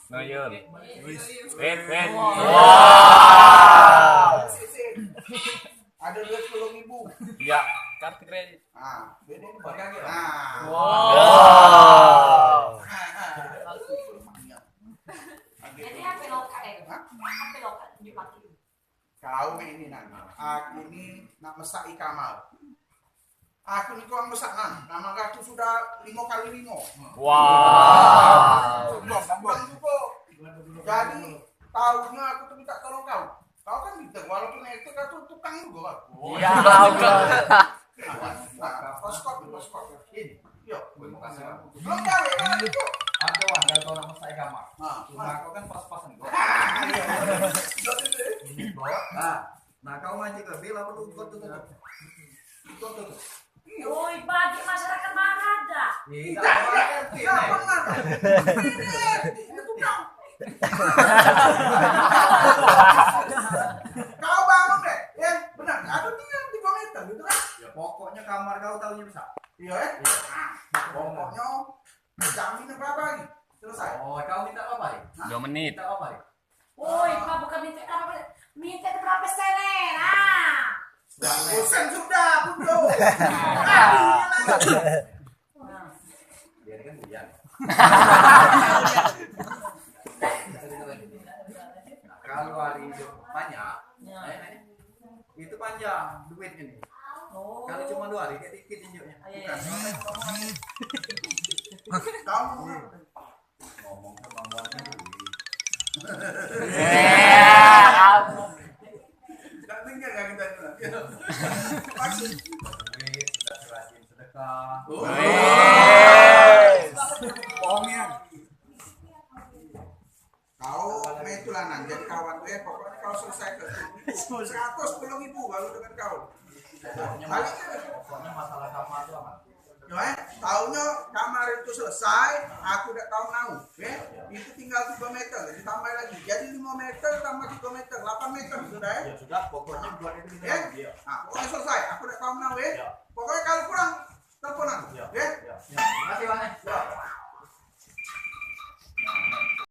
Noyun. Wis. Wait. Ada duit 10.000. Ya, kartu kredit. Ah, beda ini Buat kaki, Om. Ah. Wow. Jadi HP lokal HP lokal dipakai. Kau ini nang. Aku ini nak masak ikamal. Aku ni kau masak nang. Nama aku sudah 5 kali 5. Wow. Sambung juga. Jadi tahunya aku tuh minta tolong kau. Kau kan minta walaupun itu kau tuh tukang juga. Ya, Poskop. Ini. Yuk. Terima kasih, Bang. Belum gawe kan itu. Ada warga orang Mesai Kamar. Nah, Cuma kau kan pas-pasan kok. iya. Nah, kau mancing lebih lalu lu tutup. Tutup. Woi, bagi masyarakat mana ada? Tidak ngerti. Ya, benar. Ini tukang. Kau bangun deh, ya benar. Aku tinggal 3 meter gitu kan? Ya pokoknya kamar kau tahunya bisa. Iya ya. Pokoknya jamin berapa lagi? Selesai. Oh, kau minta apa nih? 2 menit. Minta apa nih? Woi, kau bukan minta berapa senen? Ah. Bosan sudah, bro. Biar kan hujan. Kalau hari hidup banyak, itu panjang duit ini. Oh. Kalau cuma 2 hari, kayak dikit injuknya. Kamu Ngomong sama ngomongnya duit. nggak dengar nggak kita bilang. Pasti. Duit, sudah rajin sedekah. Bohongnya. Kau metulanan jadi kawan gue. Pokoknya kau selesai ke 110.000 baru dengan kau. Pokoknya masalah kamar itu apa? Tahunya kamar itu selesai, aku udah tahu mau, itu tinggal 3 meter, jadi tambah lagi, jadi 5 meter tambah 3 meter, 8 meter sudah ya. Ya sudah, pokoknya buat itu Nah, pokoknya selesai, aku udah tahu mau